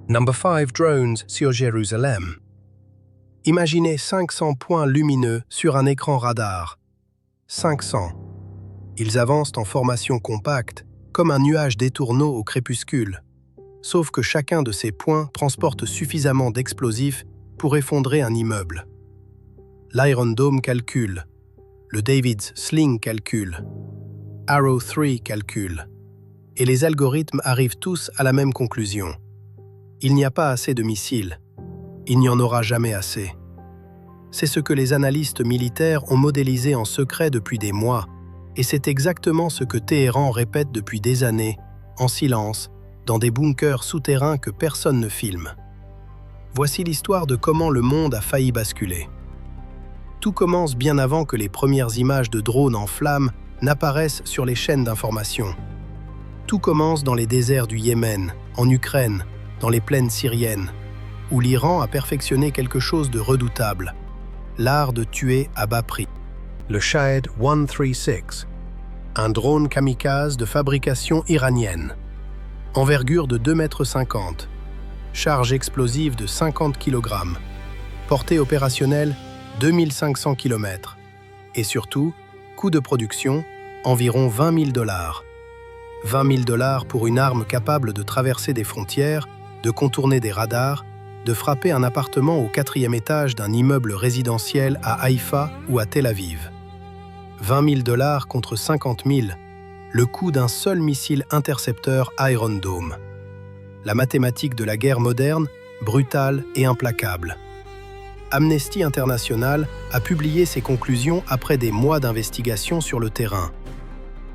Number 5 drones sur Jérusalem. Imaginez 500 points lumineux sur un écran radar. 500. Ils avancent en formation compacte, comme un nuage d'étourneaux au crépuscule. Sauf que chacun de ces points transporte suffisamment d'explosifs pour effondrer un immeuble. L'Iron Dome calcule. Le David's Sling calcule. Arrow 3 calcule. Et les algorithmes arrivent tous à la même conclusion. Il n'y a pas assez de missiles. Il n'y en aura jamais assez. C'est ce que les analystes militaires ont modélisé en secret depuis des mois, et c'est exactement ce que Téhéran répète depuis des années, en silence, dans des bunkers souterrains que personne ne filme. Voici l'histoire de comment le monde a failli basculer. Tout commence bien avant que les premières images de drones en flammes n'apparaissent sur les chaînes d'information. Tout commence dans les déserts du Yémen, en Ukraine, dans les plaines syriennes, où l'Iran a perfectionné quelque chose de redoutable, l'art de tuer à bas prix. Le Shahed 136, un drone kamikaze de fabrication iranienne. Envergure de 2,50 m, charge explosive de 50 kg, portée opérationnelle 2500 km, et surtout, coût de production, environ $20 000. $20 000 pour une arme capable de traverser des frontières, de contourner des radars, de frapper un appartement au 4e étage d'un immeuble résidentiel à Haïfa ou à Tel Aviv. $20 000 contre 50 000, le coût d'un seul missile intercepteur Iron Dome. La mathématique de la guerre moderne, brutale et implacable. Amnesty International a publié ses conclusions après des mois d'investigation sur le terrain.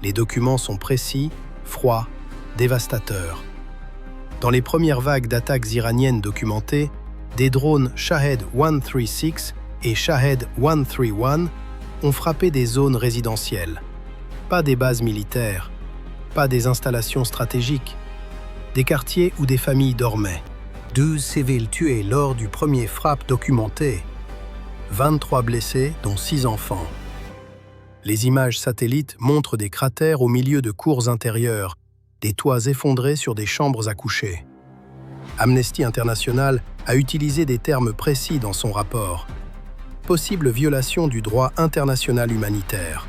Les documents sont précis, froids, dévastateurs. Dans les premières vagues d'attaques iraniennes documentées, des drones Shahed 136 et Shahed 131 ont frappé des zones résidentielles. Pas des bases militaires, pas des installations stratégiques, des quartiers où des familles dormaient. 12 civils tués lors du premier frappe documenté, 23 blessés dont 6 enfants. Les images satellites montrent des cratères au milieu de cours intérieures, des toits effondrés sur des chambres à coucher. Amnesty International a utilisé des termes précis dans son rapport. Possible violation du droit international humanitaire.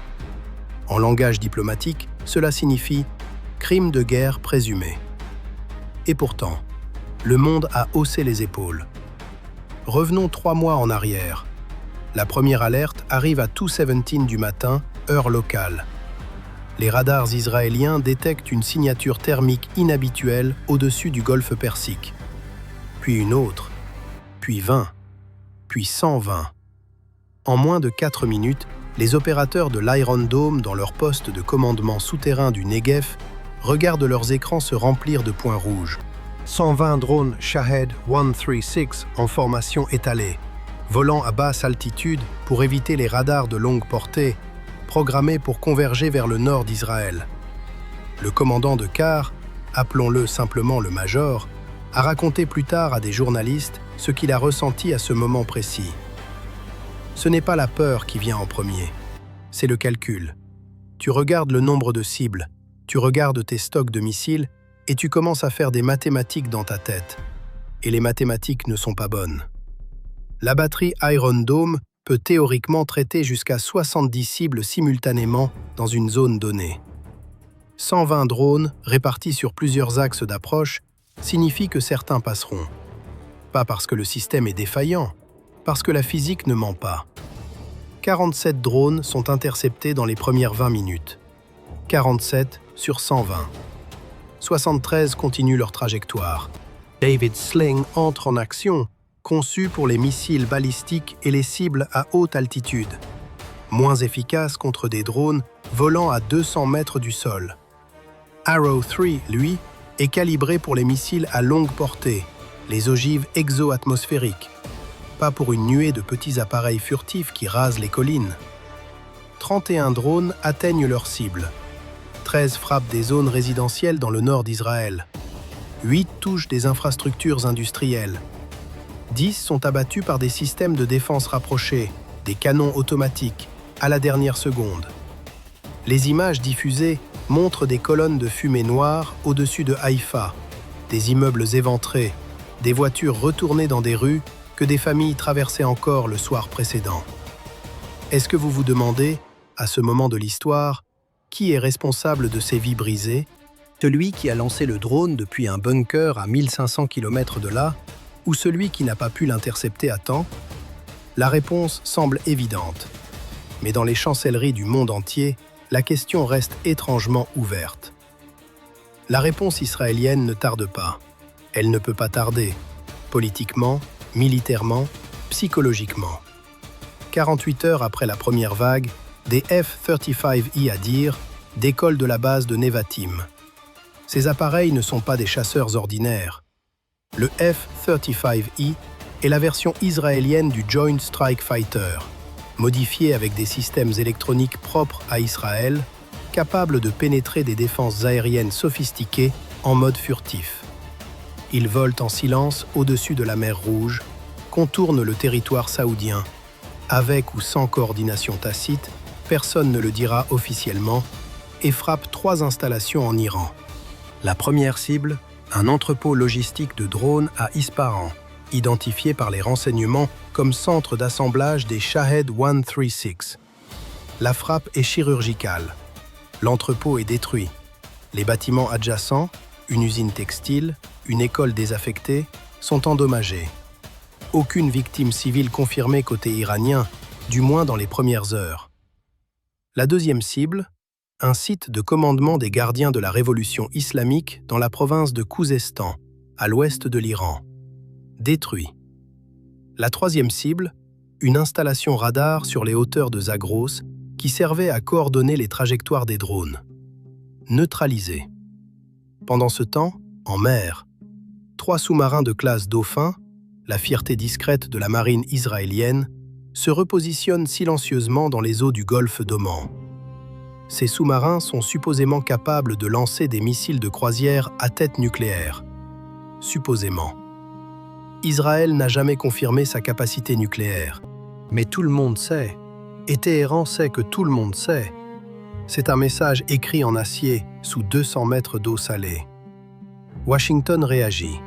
En langage diplomatique, cela signifie crime de guerre présumé. Et pourtant, le monde a haussé les épaules. Revenons 3 mois en arrière. La première alerte arrive à 2:17 du matin, heure locale. Les radars israéliens détectent une signature thermique inhabituelle au-dessus du golfe Persique. Puis une autre, puis 20, puis 120. En moins de 4 minutes, les opérateurs de l'Iron Dome dans leur poste de commandement souterrain du Negev regardent leurs écrans se remplir de points rouges. 120 drones Shahed 136 en formation étalée, volant à basse altitude pour éviter les radars de longue portée, programmés pour converger vers le nord d'Israël. Le commandant de quart, appelons-le simplement le major, a raconté plus tard à des journalistes ce qu'il a ressenti à ce moment précis. Ce n'est pas la peur qui vient en premier, c'est le calcul. Tu regardes le nombre de cibles, tu regardes tes stocks de missiles et tu commences à faire des mathématiques dans ta tête. Et les mathématiques ne sont pas bonnes. La batterie Iron Dome peut théoriquement traiter jusqu'à 70 cibles simultanément dans une zone donnée. 120 drones répartis sur plusieurs axes d'approche signifie que certains passeront. Pas parce que le système est défaillant, parce que la physique ne ment pas. 47 drones sont interceptés dans les premières 20 minutes. 47 sur 120. 73 continuent leur trajectoire. David's Sling entre en action, conçu pour les missiles balistiques et les cibles à haute altitude. Moins efficace contre des drones volant à 200 mètres du sol. Arrow 3, lui, est calibré pour les missiles à longue portée, les ogives exo-atmosphériques, pas pour une nuée de petits appareils furtifs qui rasent les collines. 31 drones atteignent leur cible. 13 frappent des zones résidentielles dans le nord d'Israël. 8 touchent des infrastructures industrielles. 10 sont abattus par des systèmes de défense rapprochés, des canons automatiques, à la dernière seconde. Les images diffusées montrent des colonnes de fumée noire au-dessus de Haïfa, des immeubles éventrés, des voitures retournées dans des rues que des familles traversaient encore le soir précédent. Est-ce que vous vous demandez, à ce moment de l'histoire, qui est responsable de ces vies brisées? Celui qui a lancé le drone depuis un bunker à 1500 km de là, ou celui qui n'a pas pu l'intercepter à temps? La réponse semble évidente. Mais dans les chancelleries du monde entier, la question reste étrangement ouverte. La réponse israélienne ne tarde pas. Elle ne peut pas tarder, politiquement, militairement, psychologiquement. 48 heures après la première vague, des F-35I à dire décollent de la base de Nevatim. Ces appareils ne sont pas des chasseurs ordinaires. Le F-35I est la version israélienne du Joint Strike Fighter, modifié avec des systèmes électroniques propres à Israël, capables de pénétrer des défenses aériennes sophistiquées en mode furtif. Ils volent en silence au-dessus de la mer Rouge, contournent le territoire saoudien. Avec ou sans coordination tacite, personne ne le dira officiellement, et frappent 3 installations en Iran. La première cible, un entrepôt logistique de drones à Ispahan, identifié par les renseignements comme centre d'assemblage des Shahed 136. La frappe est chirurgicale. L'entrepôt est détruit. Les bâtiments adjacents, une usine textile, une école désaffectée, sont endommagés. Aucune victime civile confirmée côté iranien, du moins dans les premières heures. La deuxième cible, un site de commandement des gardiens de la révolution islamique dans la province de Khouzestan, à l'ouest de l'Iran. Détruit. La troisième cible, une installation radar sur les hauteurs de Zagros qui servait à coordonner les trajectoires des drones. Neutralisé. Pendant ce temps, en mer, 3 sous-marins de classe Dauphin, la fierté discrète de la marine israélienne, se repositionnent silencieusement dans les eaux du golfe d'Oman. Ces sous-marins sont supposément capables de lancer des missiles de croisière à tête nucléaire. Supposément. Israël n'a jamais confirmé sa capacité nucléaire. Mais tout le monde sait, et Téhéran sait que tout le monde sait. C'est un message écrit en acier sous 200 mètres d'eau salée. Washington réagit.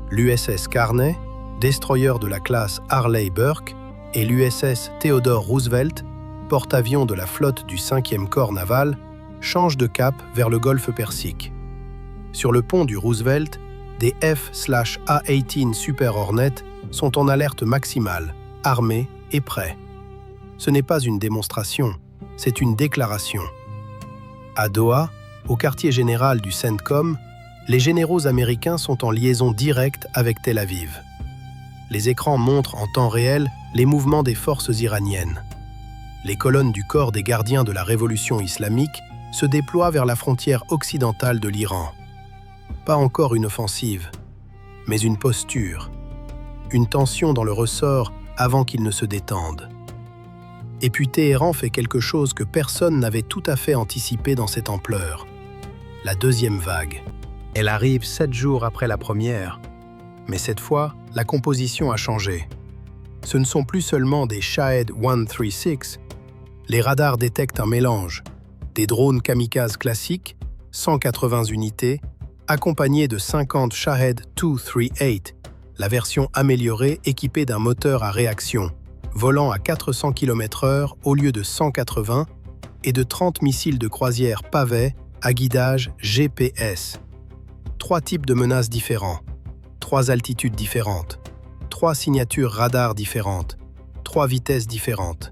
L'USS Carney, destroyer de la classe Harley-Burke, et l'USS Theodore Roosevelt, porte-avions de la flotte du 5e corps naval, changent de cap vers le golfe Persique. Sur le pont du Roosevelt, des F/A-18 Super Hornet sont en alerte maximale, armés et prêts. Ce n'est pas une démonstration, c'est une déclaration. À Doha, au quartier général du CENTCOM, les généraux américains sont en liaison directe avec Tel Aviv. Les écrans montrent en temps réel les mouvements des forces iraniennes. Les colonnes du corps des gardiens de la révolution islamique se déploient vers la frontière occidentale de l'Iran. Pas encore une offensive, mais une posture, une tension dans le ressort avant qu'il ne se détende. Et puis Téhéran fait quelque chose que personne n'avait tout à fait anticipé dans cette ampleur. La deuxième vague. Elle arrive 7 jours après la première, mais cette fois, la composition a changé. Ce ne sont plus seulement des Shahed 136, les radars détectent un mélange, des drones kamikazes classiques, 180 unités, accompagnés de 50 Shahed 238, la version améliorée équipée d'un moteur à réaction, volant à 400 km/h au lieu de 180, et de 30 missiles de croisière pavets à guidage GPS. 3 types de menaces différents, 3 altitudes différentes, 3 signatures radar différentes, 3 vitesses différentes.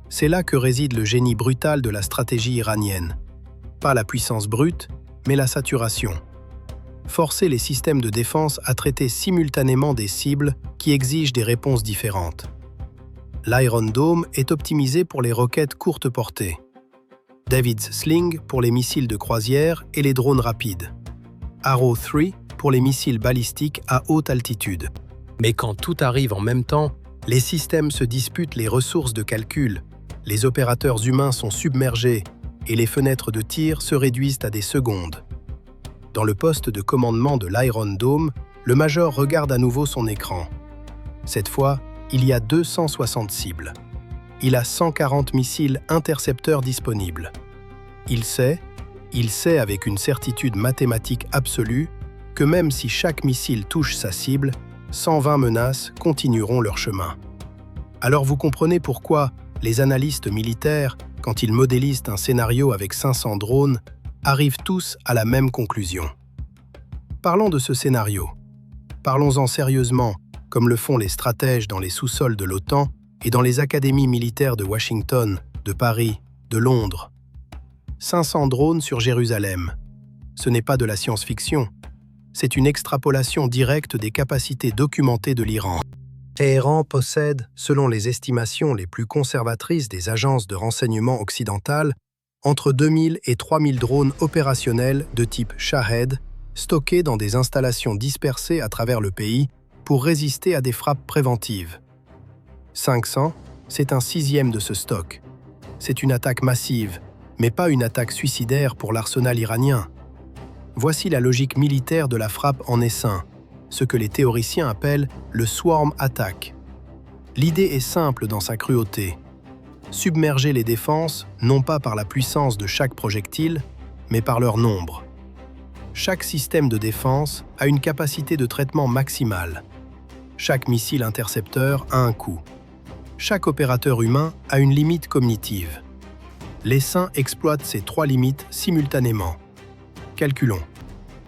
C'est là que réside le génie brutal de la stratégie iranienne. Pas la puissance brute, mais la saturation. Forcer les systèmes de défense à traiter simultanément des cibles qui exigent des réponses différentes. L'Iron Dome est optimisé pour les roquettes courte portée. David's Sling pour les missiles de croisière et les drones rapides. Arrow 3 pour les missiles balistiques à haute altitude. Mais quand tout arrive en même temps, les systèmes se disputent les ressources de calcul, les opérateurs humains sont submergés et les fenêtres de tir se réduisent à des secondes. Dans le poste de commandement de l'Iron Dome, le major regarde à nouveau son écran. Cette fois, il y a 260 cibles. Il a 140 missiles intercepteurs disponibles. Il sait avec une certitude mathématique absolue, que même si chaque missile touche sa cible, 120 menaces continueront leur chemin. Alors vous comprenez pourquoi les analystes militaires, quand ils modélisent un scénario avec 500 drones, arrivent tous à la même conclusion. Parlons de ce scénario. Parlons-en sérieusement, comme le font les stratèges dans les sous-sols de l'OTAN et dans les académies militaires de Washington, de Paris, de Londres. 500 drones sur Jérusalem. Ce n'est pas de la science-fiction. C'est une extrapolation directe des capacités documentées de l'Iran. Téhéran possède, selon les estimations les plus conservatrices des agences de renseignement occidentales, entre 2000 et 3000 drones opérationnels de type Shahed, stockés dans des installations dispersées à travers le pays pour résister à des frappes préventives. 500, c'est un sixième de ce stock. C'est une attaque massive, mais pas une attaque suicidaire pour l'arsenal iranien. Voici la logique militaire de la frappe en essaim, ce que les théoriciens appellent le swarm attack. L'idée est simple dans sa cruauté. Submerger les défenses, non pas par la puissance de chaque projectile, mais par leur nombre. Chaque système de défense a une capacité de traitement maximale. Chaque missile intercepteur a un coût. Chaque opérateur humain a une limite cognitive. L'essaim exploite ces trois limites simultanément. Calculons.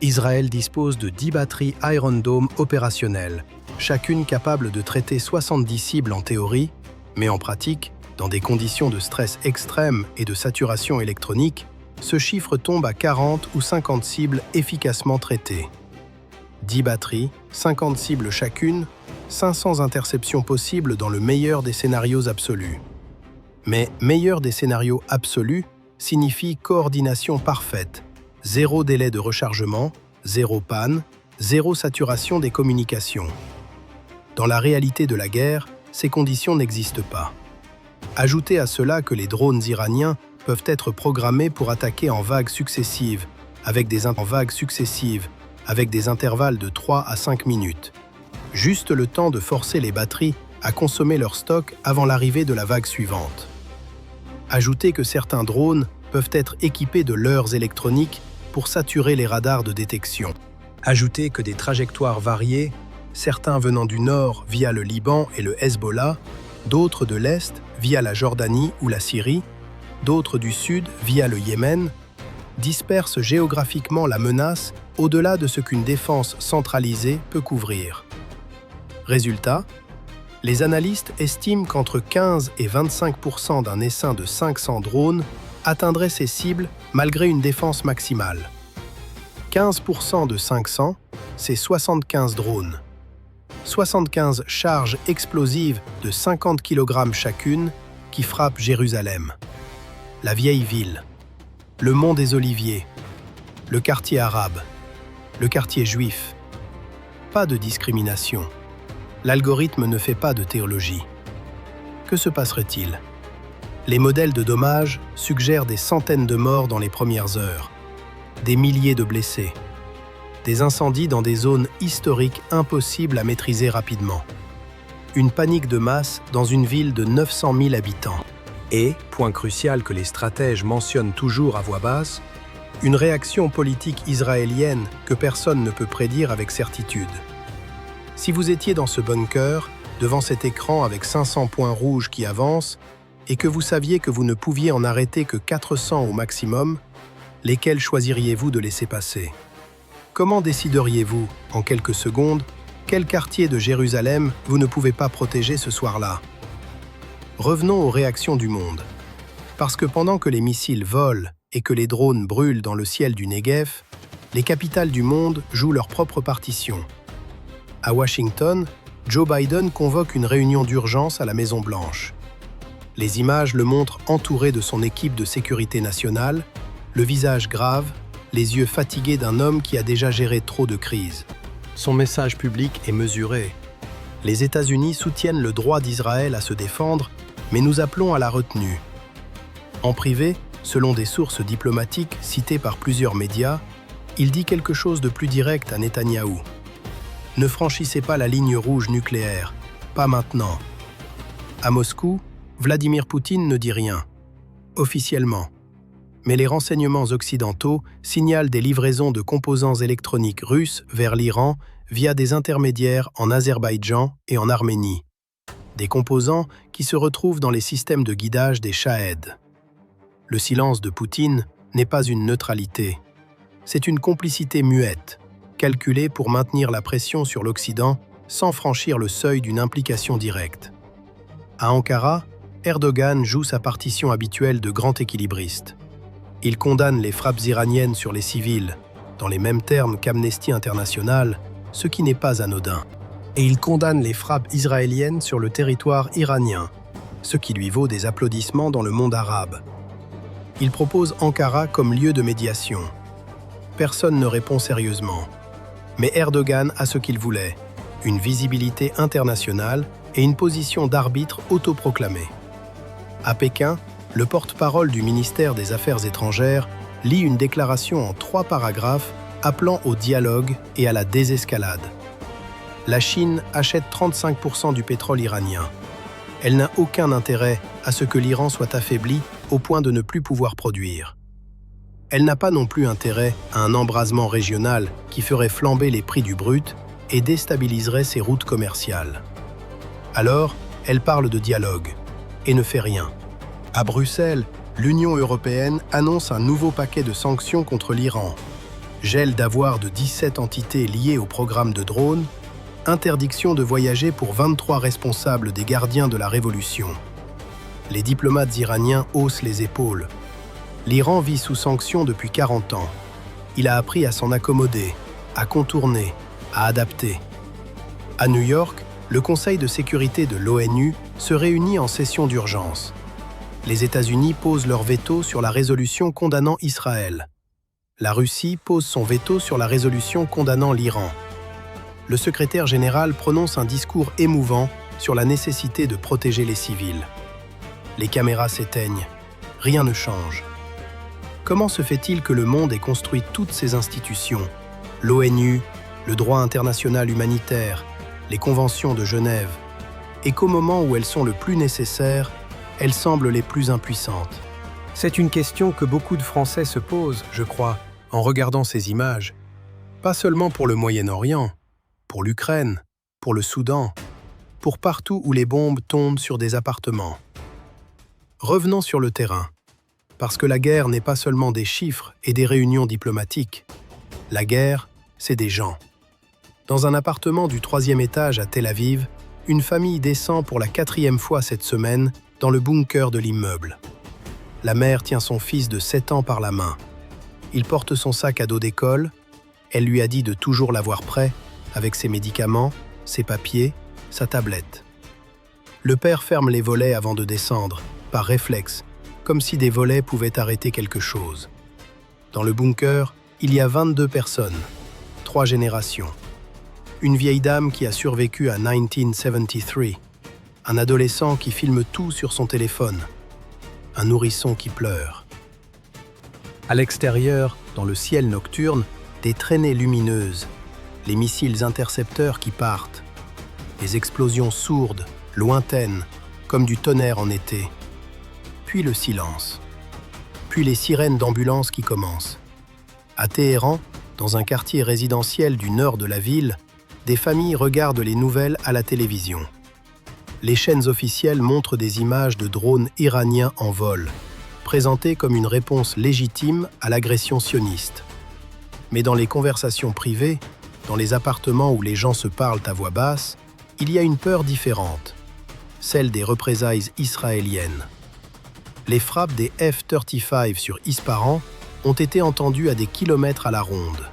Israël dispose de 10 batteries Iron Dome opérationnelles, chacune capable de traiter 70 cibles en théorie, mais en pratique, dans des conditions de stress extrême et de saturation électronique, ce chiffre tombe à 40 ou 50 cibles efficacement traitées. 10 batteries, 50 cibles chacune, 500 interceptions possibles dans le meilleur des scénarios absolus. Mais meilleur des scénarios absolus signifie coordination parfaite, zéro délai de rechargement, zéro panne, zéro saturation des communications. Dans la réalité de la guerre, ces conditions n'existent pas. Ajoutez à cela que les drones iraniens peuvent être programmés pour attaquer en vagues successives, avec des intervalles de 3 à 5 minutes. Juste le temps de forcer les batteries à consommer leur stock avant l'arrivée de la vague suivante. Ajoutez que certains drones peuvent être équipés de leurres électroniques pour saturer les radars de détection. Ajoutez que des trajectoires variées, certains venant du nord via le Liban et le Hezbollah, d'autres de l'est via la Jordanie ou la Syrie, d'autres du sud via le Yémen, dispersent géographiquement la menace au-delà de ce qu'une défense centralisée peut couvrir. Résultat, les analystes estiment qu'entre 15 et 25% d'un essaim de 500 drones atteindrait ces cibles malgré une défense maximale. 15% de 500, c'est 75 drones. 75 charges explosives de 50 kg chacune qui frappent Jérusalem. La vieille ville, le mont des Oliviers, le quartier arabe, le quartier juif. Pas de discrimination. L'algorithme ne fait pas de théologie. Que se passerait-il? Les modèles de dommages suggèrent des centaines de morts dans les premières heures, des milliers de blessés, des incendies dans des zones historiques impossibles à maîtriser rapidement, une panique de masse dans une ville de 900 000 habitants. Et, point crucial que les stratèges mentionnent toujours à voix basse, une réaction politique israélienne que personne ne peut prédire avec certitude. Si vous étiez dans ce bunker, devant cet écran avec 500 points rouges qui avancent, et que vous saviez que vous ne pouviez en arrêter que 400 au maximum, lesquels choisiriez-vous de laisser passer? Comment décideriez-vous, en quelques secondes, quel quartier de Jérusalem vous ne pouvez pas protéger ce soir-là? Revenons aux réactions du monde. Parce que pendant que les missiles volent et que les drones brûlent dans le ciel du Negev, les capitales du monde jouent leur propre partition. À Washington, Joe Biden convoque une réunion d'urgence à la Maison-Blanche. Les images le montrent entouré de son équipe de sécurité nationale, le visage grave, les yeux fatigués d'un homme qui a déjà géré trop de crises. Son message public est mesuré. Les États-Unis soutiennent le droit d'Israël à se défendre, mais nous appelons à la retenue. En privé, selon des sources diplomatiques citées par plusieurs médias, il dit quelque chose de plus direct à Netanyahou. Ne franchissez pas la ligne rouge nucléaire, pas maintenant. À Moscou, Vladimir Poutine ne dit rien, officiellement. mais les renseignements occidentaux signalent des livraisons de composants électroniques russes vers l'Iran via des intermédiaires en Azerbaïdjan et en Arménie. Des composants qui se retrouvent dans les systèmes de guidage des Shahed. Le silence de Poutine n'est pas une neutralité. C'est une complicité muette, calculée pour maintenir la pression sur l'Occident sans franchir le seuil d'une implication directe. À Ankara, Erdogan joue sa partition habituelle de grand équilibriste. Il condamne les frappes iraniennes sur les civils, dans les mêmes termes qu'Amnesty International, ce qui n'est pas anodin. Et il condamne les frappes israéliennes sur le territoire iranien, ce qui lui vaut des applaudissements dans le monde arabe. Il propose Ankara comme lieu de médiation. Personne ne répond sérieusement. Mais Erdogan a ce qu'il voulait, une visibilité internationale et une position d'arbitre autoproclamée. À Pékin, le porte-parole du ministère des Affaires étrangères lit une déclaration en 3 paragraphes appelant au dialogue et à la désescalade. La Chine achète 35% du pétrole iranien. Elle n'a aucun intérêt à ce que l'Iran soit affaibli au point de ne plus pouvoir produire. Elle n'a pas non plus intérêt à un embrasement régional qui ferait flamber les prix du brut et déstabiliserait ses routes commerciales. Alors, elle parle de dialogue et ne fait rien. À Bruxelles, l'Union européenne annonce un nouveau paquet de sanctions contre l'Iran. Gel d'avoirs de 17 entités liées au programme de drones, interdiction de voyager pour 23 responsables des gardiens de la révolution. Les diplomates iraniens haussent les épaules. L'Iran vit sous sanctions depuis 40 ans. Il a appris à s'en accommoder, à contourner, à adapter. À New York, le Conseil de sécurité de l'ONU se réunit en session d'urgence. Les États-Unis posent leur veto sur la résolution condamnant Israël. La Russie pose son veto sur la résolution condamnant l'Iran. Le secrétaire général prononce un discours émouvant sur la nécessité de protéger les civils. Les caméras s'éteignent. Rien ne change. Comment se fait-il que le monde ait construit toutes ces institutions, l'ONU, le droit international humanitaire, les conventions de Genève, et qu'au moment où elles sont le plus nécessaires, elles semblent les plus impuissantes? C'est une question que beaucoup de Français se posent, je crois, en regardant ces images. Pas seulement pour le Moyen-Orient, pour l'Ukraine, pour le Soudan, pour partout où les bombes tombent sur des appartements. Revenons sur le terrain, parce que la guerre n'est pas seulement des chiffres et des réunions diplomatiques. La guerre, c'est des gens. Dans un appartement du 3e étage à Tel Aviv, une famille descend pour la 4e fois cette semaine dans le bunker de l'immeuble. La mère tient son fils de 7 ans par la main. Il porte son sac à dos d'école. Elle lui a dit de toujours l'avoir prêt, avec ses médicaments, ses papiers, sa tablette. Le père ferme les volets avant de descendre, par réflexe, comme si des volets pouvaient arrêter quelque chose. Dans le bunker, il y a 22 personnes, 3 générations. Une vieille dame qui a survécu à 1973, un adolescent qui filme tout sur son téléphone, un nourrisson qui pleure. À l'extérieur, dans le ciel nocturne, des traînées lumineuses, les missiles intercepteurs qui partent, les explosions sourdes, lointaines, comme du tonnerre en été. Puis le silence. Puis les sirènes d'ambulance qui commencent. À Téhéran, dans un quartier résidentiel du nord de la ville, des familles regardent les nouvelles à la télévision. Les chaînes officielles montrent des images de drones iraniens en vol, présentées comme une réponse légitime à l'agression sioniste. Mais dans les conversations privées, dans les appartements où les gens se parlent à voix basse, il y a une peur différente, celle des représailles israéliennes. Les frappes des F-35 sur Ispahan ont été entendues à des kilomètres à la ronde.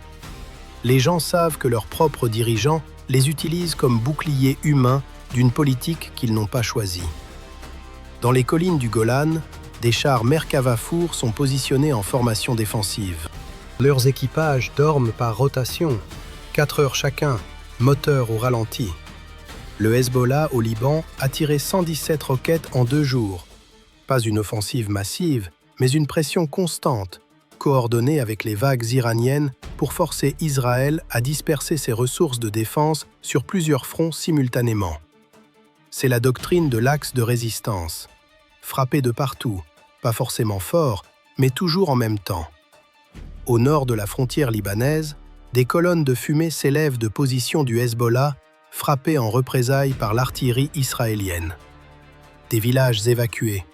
Les gens savent que leurs propres dirigeants les utilisent comme boucliers humains d'une politique qu'ils n'ont pas choisie. Dans les collines du Golan, des chars Merkava Four sont positionnés en formation défensive. Leurs équipages dorment par rotation, 4 heures chacun, moteur au ralenti. Le Hezbollah au Liban a tiré 117 roquettes en 2 jours. Pas une offensive massive, mais une pression constante, coordonnée avec les vagues iraniennes pour forcer Israël à disperser ses ressources de défense sur plusieurs fronts simultanément. C'est la doctrine de l'axe de résistance. Frapper de partout, pas forcément fort, mais toujours en même temps. Au nord de la frontière libanaise, des colonnes de fumée s'élèvent de positions du Hezbollah, frappées en représailles par l'artillerie israélienne. Des villages évacués,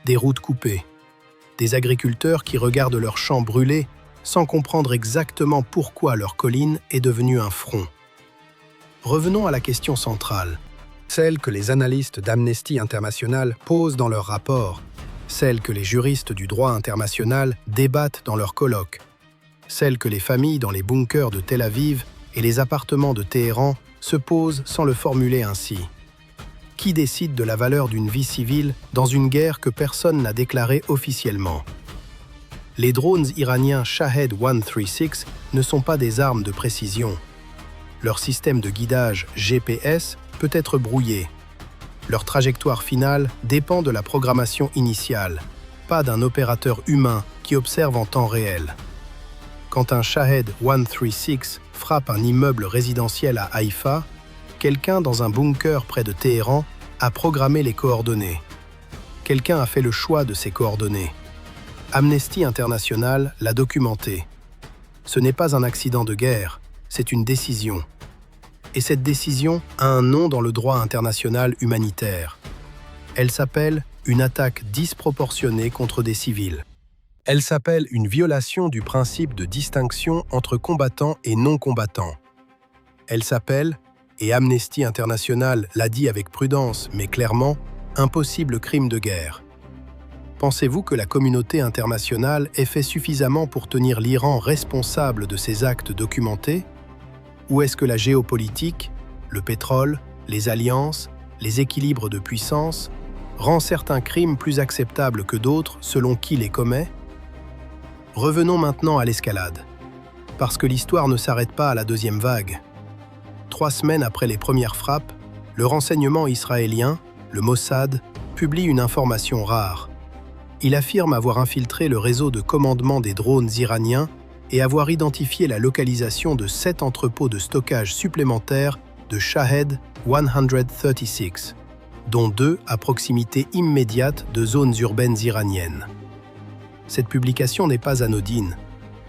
des routes coupées, des agriculteurs qui regardent leurs champs brûlés sans comprendre exactement pourquoi leur colline est devenue un front. Revenons à la question centrale, celle que les analystes d'Amnesty International posent dans leur rapport, celle que les juristes du droit international débattent dans leurs colloques, celle que les familles dans les bunkers de Tel Aviv et les appartements de Téhéran se posent sans le formuler ainsi. Qui décide de la valeur d'une vie civile dans une guerre que personne n'a déclarée officiellement? Les drones iraniens Shahed 136 ne sont pas des armes de précision. Leur système de guidage GPS peut être brouillé. Leur trajectoire finale dépend de la programmation initiale, pas d'un opérateur humain qui observe en temps réel. Quand un Shahed 136 frappe un immeuble résidentiel à Haïfa, quelqu'un dans un bunker près de Téhéran a programmé les coordonnées. Quelqu'un a fait le choix de ces coordonnées. Amnesty International l'a documenté. Ce n'est pas un accident de guerre, c'est une décision. Et cette décision a un nom dans le droit international humanitaire. Elle s'appelle une attaque disproportionnée contre des civils. Elle s'appelle une violation du principe de distinction entre combattants et non-combattants. Elle s'appelle, et Amnesty International l'a dit avec prudence mais clairement, un possible crime de guerre. Pensez-vous que la communauté internationale ait fait suffisamment pour tenir l'Iran responsable de ces actes documentés? Ou est-ce que la géopolitique, le pétrole, les alliances, les équilibres de puissance, rend certains crimes plus acceptables que d'autres selon qui les commet? Revenons maintenant à l'escalade, parce que l'histoire ne s'arrête pas à la deuxième vague. 3 semaines après les premières frappes, le renseignement israélien, le Mossad, publie une information rare. Il affirme avoir infiltré le réseau de commandement des drones iraniens et avoir identifié la localisation de 7 entrepôts de stockage supplémentaires de Shahed 136, dont 2 à proximité immédiate de zones urbaines iraniennes. Cette publication n'est pas anodine,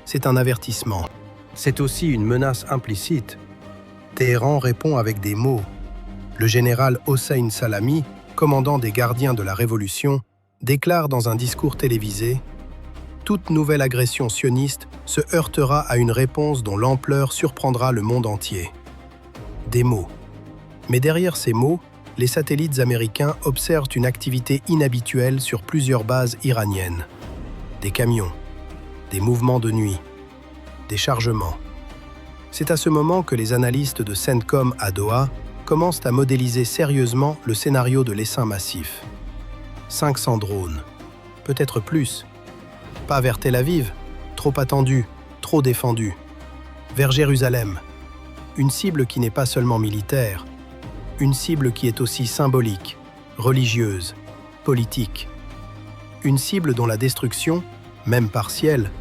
c'est un avertissement. C'est aussi une menace implicite. Téhéran répond avec des mots. Le général Hossein Salami, commandant des gardiens de la Révolution, déclare dans un discours télévisé « Toute nouvelle agression sioniste se heurtera à une réponse dont l'ampleur surprendra le monde entier. » Des mots. Mais derrière ces mots, les satellites américains observent une activité inhabituelle sur plusieurs bases iraniennes. Des camions, des mouvements de nuit, des chargements. C'est à ce moment que les analystes de CENTCOM à Doha commencent à modéliser sérieusement le scénario de l'essaim massif. 500 drones, peut-être plus. Pas vers Tel Aviv, trop attendu, trop défendu. Vers Jérusalem, une cible qui n'est pas seulement militaire, une cible qui est aussi symbolique, religieuse, politique. Une cible dont la destruction, même partielle,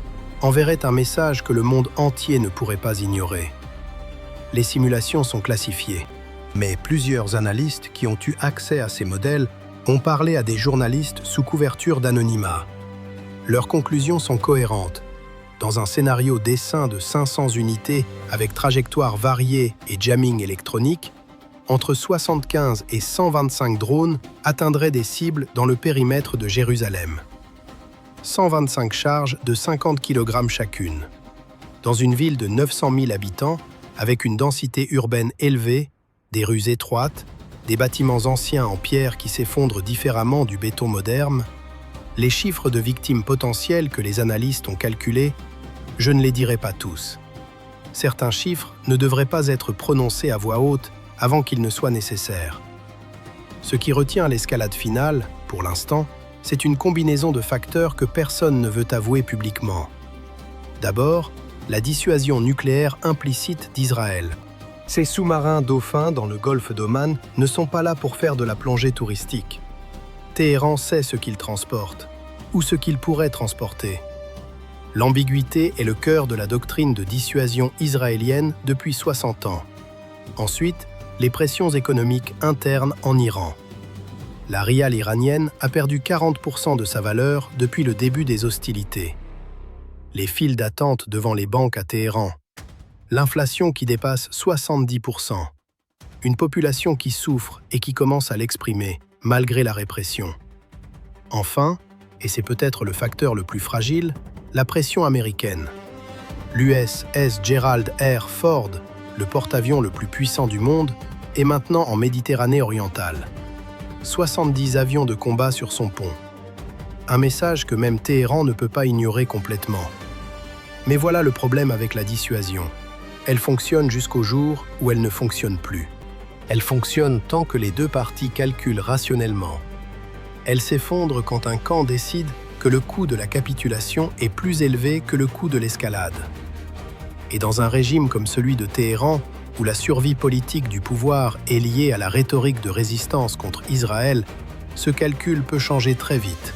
enverrait un message que le monde entier ne pourrait pas ignorer. Les simulations sont classifiées, mais plusieurs analystes qui ont eu accès à ces modèles ont parlé à des journalistes sous couverture d'anonymat. Leurs conclusions sont cohérentes. Dans un scénario d'essaim de 500 unités avec trajectoires variées et jamming électronique, entre 75 et 125 drones atteindraient des cibles dans le périmètre de Jérusalem. 125 charges de 50 kg chacune. Dans une ville de 900 000 habitants, avec une densité urbaine élevée, des rues étroites, des bâtiments anciens en pierre qui s'effondrent différemment du béton moderne, les chiffres de victimes potentielles que les analystes ont calculés, je ne les dirai pas tous. Certains chiffres ne devraient pas être prononcés à voix haute avant qu'il ne soit nécessaire. Ce qui retient l'escalade finale, pour l'instant, c'est une combinaison de facteurs que personne ne veut avouer publiquement. D'abord, la dissuasion nucléaire implicite d'Israël. Ces sous-marins dauphins dans le golfe d'Oman ne sont pas là pour faire de la plongée touristique. Téhéran sait ce qu'il transporte, ou ce qu'il pourrait transporter. L'ambiguïté est le cœur de la doctrine de dissuasion israélienne depuis 60 ans. Ensuite, les pressions économiques internes en Iran. La rial iranienne a perdu 40% de sa valeur depuis le début des hostilités. Les files d'attente devant les banques à Téhéran. L'inflation qui dépasse 70%. Une population qui souffre et qui commence à l'exprimer, malgré la répression. Enfin, et c'est peut-être le facteur le plus fragile, la pression américaine. L'USS Gerald R. Ford, le porte-avions le plus puissant du monde, est maintenant en Méditerranée orientale. 70 avions de combat sur son pont. Un message que même Téhéran ne peut pas ignorer complètement. Mais voilà le problème avec la dissuasion. Elle fonctionne jusqu'au jour où elle ne fonctionne plus. Elle fonctionne tant que les deux parties calculent rationnellement. Elle s'effondre quand un camp décide que le coût de la capitulation est plus élevé que le coût de l'escalade. Et dans un régime comme celui de Téhéran, où la survie politique du pouvoir est liée à la rhétorique de résistance contre Israël, ce calcul peut changer très vite.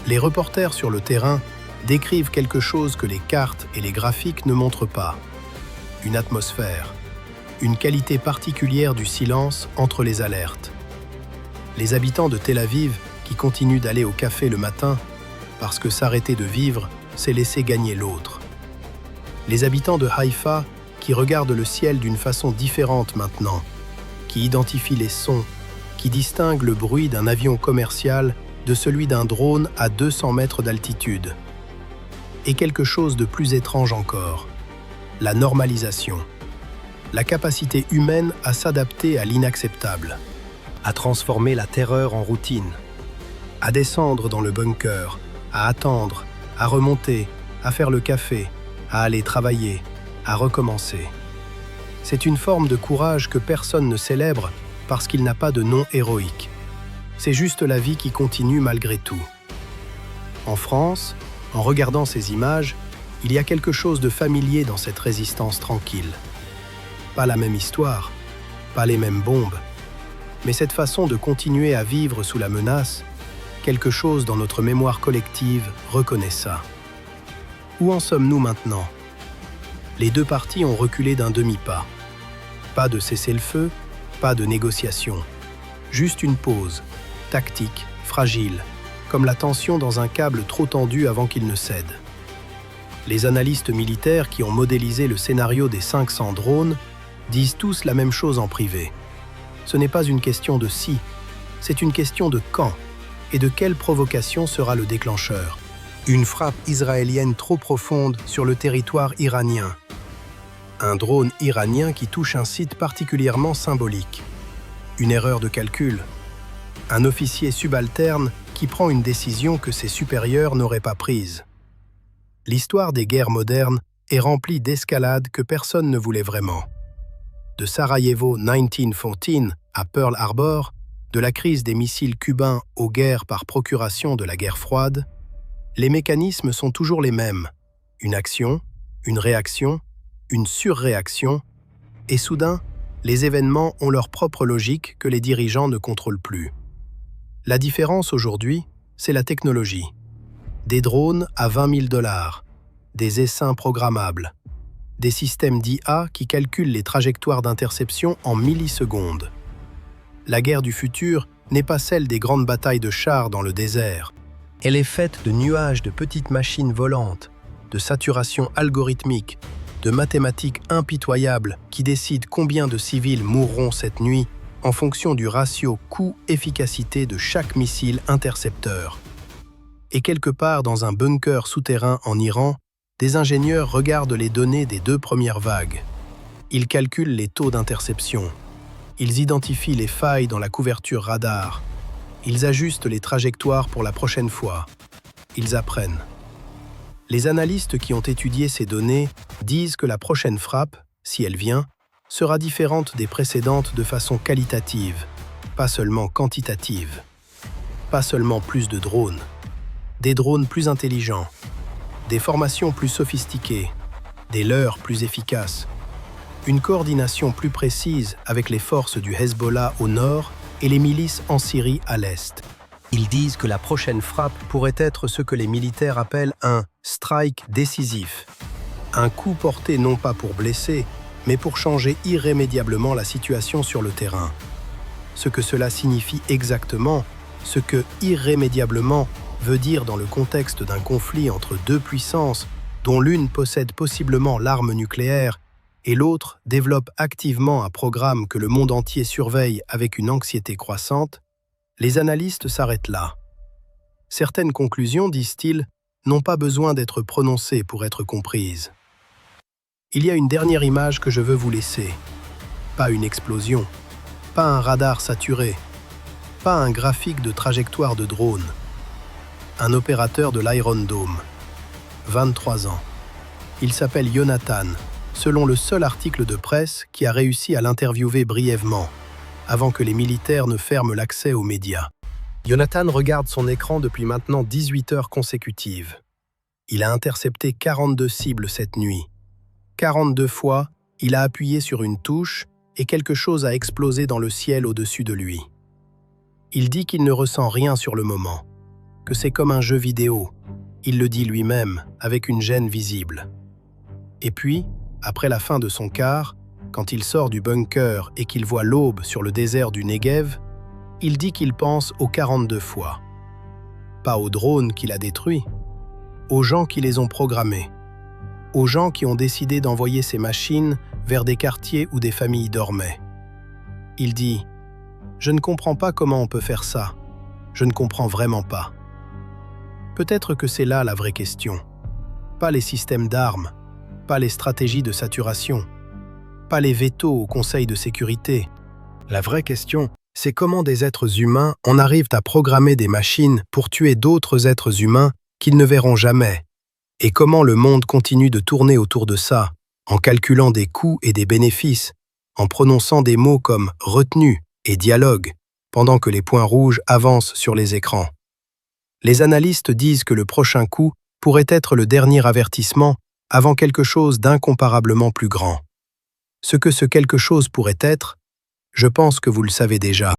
Les reporters sur le terrain décrivent quelque chose que les cartes et les graphiques ne montrent pas. Une atmosphère, une qualité particulière du silence entre les alertes. Les habitants de Tel Aviv qui continuent d'aller au café le matin parce que s'arrêter de vivre, c'est laisser gagner l'autre. Les habitants de Haïfa qui regardent le ciel d'une façon différente maintenant, qui identifient les sons, qui distinguent le bruit d'un avion commercial de celui d'un drone à 200 mètres d'altitude. Et quelque chose de plus étrange encore, la normalisation. La capacité humaine à s'adapter à l'inacceptable, à transformer la terreur en routine, à descendre dans le bunker, à attendre, à remonter, à faire le café, à aller travailler, à recommencer. C'est une forme de courage que personne ne célèbre parce qu'il n'a pas de nom héroïque. C'est juste la vie qui continue malgré tout. En France, en regardant ces images, il y a quelque chose de familier dans cette résistance tranquille. Pas la même histoire, pas les mêmes bombes, mais cette façon de continuer à vivre sous la menace, quelque chose dans notre mémoire collective reconnaît ça. Où en sommes-nous maintenant ? Les deux parties ont reculé d'un demi-pas. Pas de cessez-le-feu, pas de négociation. Juste une pause, tactique, fragile, comme la tension dans un câble trop tendu avant qu'il ne cède. Les analystes militaires qui ont modélisé le scénario des 500 drones disent tous la même chose en privé. Ce n'est pas une question de si, c'est une question de quand et de quelle provocation sera le déclencheur. Une frappe israélienne trop profonde sur le territoire iranien. Un drone iranien qui touche un site particulièrement symbolique. Une erreur de calcul. Un officier subalterne qui prend une décision que ses supérieurs n'auraient pas prise. L'histoire des guerres modernes est remplie d'escalades que personne ne voulait vraiment. De Sarajevo 1914 à Pearl Harbor, de la crise des missiles cubains aux guerres par procuration de la guerre froide, les mécanismes sont toujours les mêmes. Une action, une réaction, une surréaction, et soudain, les événements ont leur propre logique que les dirigeants ne contrôlent plus. La différence aujourd'hui, c'est la technologie. Des drones à 20 000 $, des essaims programmables, des systèmes d'IA qui calculent les trajectoires d'interception en millisecondes. La guerre du futur n'est pas celle des grandes batailles de chars dans le désert. Elle est faite de nuages de petites machines volantes, de saturation algorithmique, de mathématiques impitoyables qui décident combien de civils mourront cette nuit en fonction du ratio coût-efficacité de chaque missile intercepteur. Et quelque part dans un bunker souterrain en Iran, des ingénieurs regardent les données des 2 premières vagues. Ils calculent les taux d'interception. Ils identifient les failles dans la couverture radar. Ils ajustent les trajectoires pour la prochaine fois. Ils apprennent. Les analystes qui ont étudié ces données disent que la prochaine frappe, si elle vient, sera différente des précédentes de façon qualitative, pas seulement quantitative. Pas seulement plus de drones. Des drones plus intelligents, des formations plus sophistiquées, des leurres plus efficaces, une coordination plus précise avec les forces du Hezbollah au nord et les milices en Syrie à l'est. Ils disent que la prochaine frappe pourrait être ce que les militaires appellent un « strike décisif », un coup porté non pas pour blesser, mais pour changer irrémédiablement la situation sur le terrain. ce que cela signifie exactement, ce que irrémédiablement veut dire dans le contexte d'un conflit entre deux puissances dont l'une possède possiblement l'arme nucléaire et l'autre développe activement un programme que le monde entier surveille avec une anxiété croissante, les analystes s'arrêtent là. Certaines conclusions, disent-ils, n'ont pas besoin d'être prononcées pour être comprises. Il y a une dernière image que je veux vous laisser. Pas une explosion, pas un radar saturé, pas un graphique de trajectoire de drone. Un opérateur de l'Iron Dome, 23 ans. Il s'appelle Jonathan, selon le seul article de presse qui a réussi à l'interviewer brièvement, avant que les militaires ne ferment l'accès aux médias. Jonathan regarde son écran depuis maintenant 18 heures consécutives. Il a intercepté 42 cibles cette nuit. 42 fois, il a appuyé sur une touche et quelque chose a explosé dans le ciel au-dessus de lui. Il dit qu'il ne ressent rien sur le moment, que c'est comme un jeu vidéo. Il le dit lui-même, avec une gêne visible. Et puis, après la fin de son quart, quand il sort du bunker et qu'il voit l'aube sur le désert du Negev, il dit qu'il pense aux 42 fois. Pas aux drones qu'il a détruits, aux gens qui les ont programmés, aux gens qui ont décidé d'envoyer ces machines vers des quartiers où des familles dormaient. Il dit « Je ne comprends pas comment on peut faire ça. Je ne comprends vraiment pas. » Peut-être que c'est là la vraie question. Pas les systèmes d'armes, pas les stratégies de saturation, pas les vétos au Conseil de sécurité. La vraie question, c'est comment des êtres humains en arrivent à programmer des machines pour tuer d'autres êtres humains qu'ils ne verront jamais, et comment le monde continue de tourner autour de ça, en calculant des coûts et des bénéfices, en prononçant des mots comme « retenue » et « dialogue », pendant que les points rouges avancent sur les écrans. Les analystes disent que le prochain coup pourrait être le dernier avertissement avant quelque chose d'incomparablement plus grand. Ce que ce quelque chose pourrait être, je pense que vous le savez déjà.